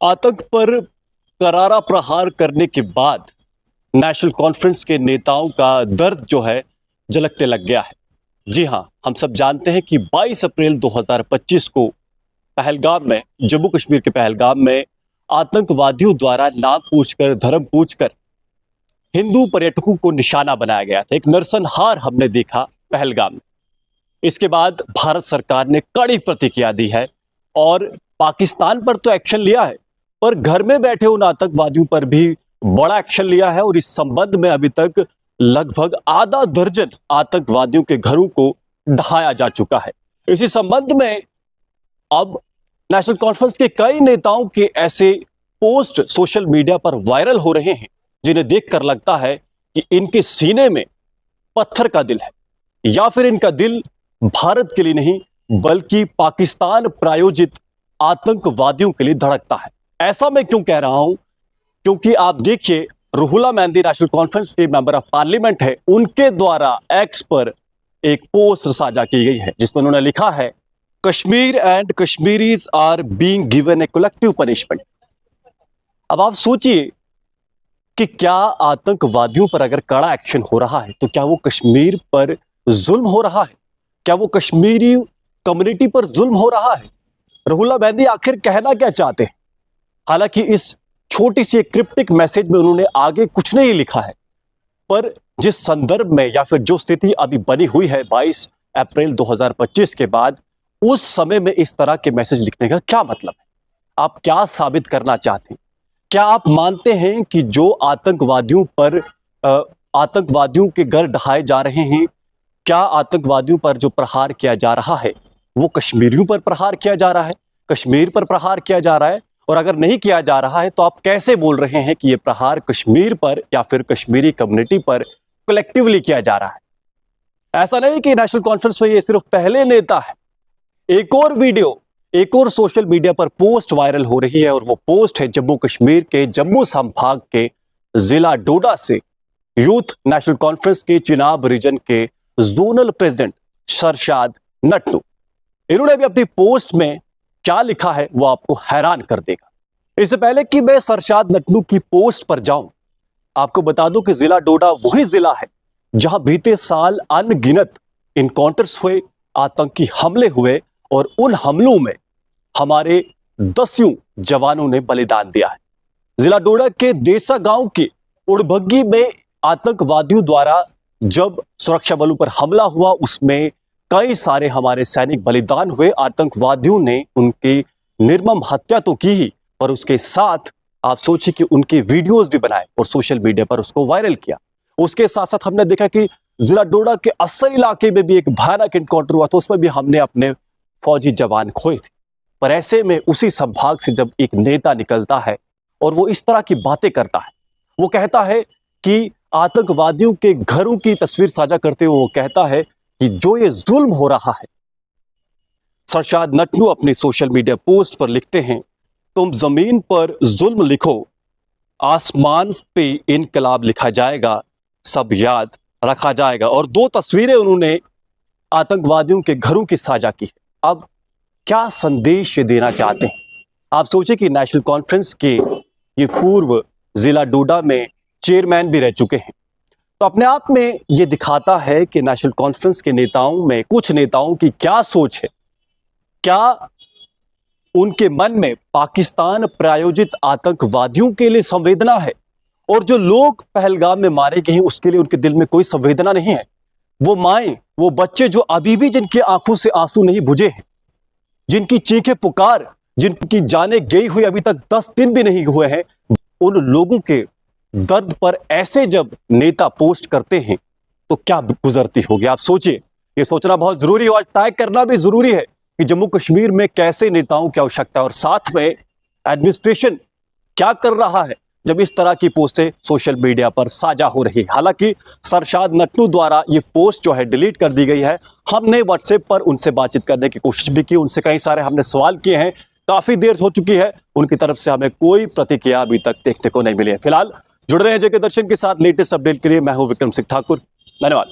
आतंक पर करारा प्रहार करने के बाद नेशनल कॉन्फ्रेंस के नेताओं का दर्द जो है झलकने लग गया है। जी हां, हम सब जानते हैं कि 22 अप्रैल 2025 को पहलगाम में, जम्मू कश्मीर के पहलगाम में आतंकवादियों द्वारा नाम पूछकर, धर्म पूछकर हिंदू पर्यटकों को निशाना बनाया गया था। एक नरसंहार हमने देखा पहलगाम में। इसके बाद भारत सरकार ने कड़ी प्रतिक्रिया दी है और पाकिस्तान पर तो एक्शन लिया है, पर घर में बैठे उन आतंकवादियों पर भी बड़ा एक्शन लिया है और इस संबंध में अभी तक लगभग आधा दर्जन आतंकवादियों के घरों को ढहाया जा चुका है। इसी संबंध में अब नेशनल कॉन्फ्रेंस के कई नेताओं के ऐसे पोस्ट सोशल मीडिया पर वायरल हो रहे हैं जिन्हें देखकर लगता है कि इनके सीने में पत्थर का दिल है, या फिर इनका दिल भारत के लिए नहीं बल्कि पाकिस्तान प्रायोजित आतंकवादियों के लिए धड़कता है। ऐसा मैं क्यों कह रहा हूं? क्योंकि आप देखिए, रुहुला मेहंदी नेशनल कॉन्फ्रेंस के मेंबर ऑफ पार्लियामेंट है, उनके द्वारा एक्स पर एक पोस्ट साझा की गई है जिसमें उन्होंने लिखा है, Kashmir and Kashmiris are being given a collective punishment. अब आप सोचिए कि क्या आतंकवादियों पर अगर कड़ा एक्शन हो रहा है तो क्या वो कश्मीर पर जुल्म हो रहा है? क्या वो कश्मीरी कम्युनिटी पर जुल्म हो रहा है? रुहुला मेहंदी आखिर कहना क्या चाहते हैं? हालांकि इस छोटी सी क्रिप्टिक मैसेज में उन्होंने आगे कुछ नहीं लिखा है, पर जिस संदर्भ में या फिर जो स्थिति अभी बनी हुई है 22 अप्रैल 2025 के बाद, उस समय में इस तरह के मैसेज लिखने का क्या मतलब है? आप क्या साबित करना चाहते हैं? क्या आप मानते हैं कि जो आतंकवादियों पर आतंकवादियों के घर ढहाए जा रहे हैं, क्या आतंकवादियों पर जो प्रहार किया जा रहा है वो कश्मीरियों पर प्रहार किया जा रहा है, कश्मीर पर प्रहार किया जा रहा है? और अगर नहीं किया जा रहा है तो आप कैसे बोल रहे हैं कि ये प्रहार कश्मीर पर या फिर कश्मीरी कम्युनिटी पर कलेक्टिवली किया जा रहा है? ऐसा नहीं कि नेशनल कॉन्फ्रेंस में ये सिर्फ पहले नेता है। एक और वीडियो, एक और सोशल मीडिया पर पोस्ट वायरल हो रही है और वो पोस्ट है जम्मू कश्मीर के जम्मू संभाग के जिला डोडा से यूथ नेशनल कॉन्फ्रेंस के चिनाब रीजन के जोनल प्रेसिडेंट सरशाद नटनू। इन्होंने भी अपनी पोस्ट में क्या लिखा है वो आपको हैरान कर देगा। इससे पहले कि मैं सरशाद नटनू की पोस्ट पर जाऊं, आपको बता दूं कि जिला डोडा वही जिला है जहां बीते साल अनगिनत इनकाउंटर्स हुए, आतंकी हमले हुए और उन हमलों में हमारे 10 जवानों ने बलिदान दिया है। जिला डोडा के देसा गांव के उड़बग्गी में आतंकवादियों द्वारा जब सुरक्षा बलों पर हमला हुआ, उसमें कई सारे हमारे सैनिक बलिदान हुए। आतंकवादियों ने उनकी निर्मम हत्या तो की ही, पर उसके साथ आप सोचिए कि उनके वीडियोस भी बनाए और सोशल मीडिया पर उसको वायरल किया। उसके साथ साथ हमने देखा कि जिला डोडा के अस्सर इलाके में भी एक भयानक एनकाउंटर हुआ था, उसमें भी हमने अपने फौजी जवान खोए थे। पर ऐसे में उसी संभाग से जब एक नेता निकलता है और वो इस तरह की बातें करता है, वो कहता है कि आतंकवादियों के घरों की तस्वीर साझा करते हुए वो कहता है कि जो ये जुल्म हो रहा है। सरशाद नटनू अपनी सोशल मीडिया पोस्ट पर लिखते हैं, तुम जमीन पर जुल्म लिखो, आसमान पे इनकलाब लिखा जाएगा, सब याद रखा जाएगा। और 2 तस्वीरें उन्होंने आतंकवादियों के घरों की साझा की है। अब क्या संदेश ये देना चाहते हैं? आप सोचिए कि नेशनल कॉन्फ्रेंस के ये पूर्व जिला डोडा में चेयरमैन भी रह चुके हैं, तो अपने आप में ये दिखाता है कि नेशनल कॉन्फ्रेंस के नेताओं में, कुछ नेताओं की क्या सोच है। क्या उनके मन में पाकिस्तान प्रायोजित आतंकवादियों के लिए संवेदना है और जो लोग पहलगाम में मारे गए हैं उसके लिए उनके दिल में कोई संवेदना नहीं है? वो माएं, वो बच्चे जो अभी भी जिनकी आंखों से आंसू नहीं बुझे हैं, जिनकी चीखें पुकार, जिनकी जानें गई हुई अभी तक 10 दिन भी नहीं हुए हैं, उन लोगों के दर्द पर ऐसे जब नेता पोस्ट करते हैं तो क्या गुजरती होगी? आप सोचिए। ये सोचना बहुत जरूरी है, आज तय करना भी जरूरी है कि जम्मू कश्मीर में कैसे नेताओं की आवश्यकता है और साथ में एडमिनिस्ट्रेशन क्या कर रहा है जब इस तरह की पोस्टें सोशल मीडिया पर साझा हो रही है। हालांकि सरशाद नटनू द्वारा ये पोस्ट जो है डिलीट कर दी गई है। हमने व्हाट्सएप पर उनसे बातचीत करने की कोशिश भी की, उनसे कई सारे हमने सवाल किए हैं, काफी देर हो चुकी है, उनकी तरफ से हमें कोई प्रतिक्रिया अभी तक देखने को नहीं मिली है। फिलहाल जुड़ रहे हैं जेके दर्शन के साथ। लेटेस्ट अपडेट के लिए मैं हूं विक्रम सिंह ठाकुर। धन्यवाद।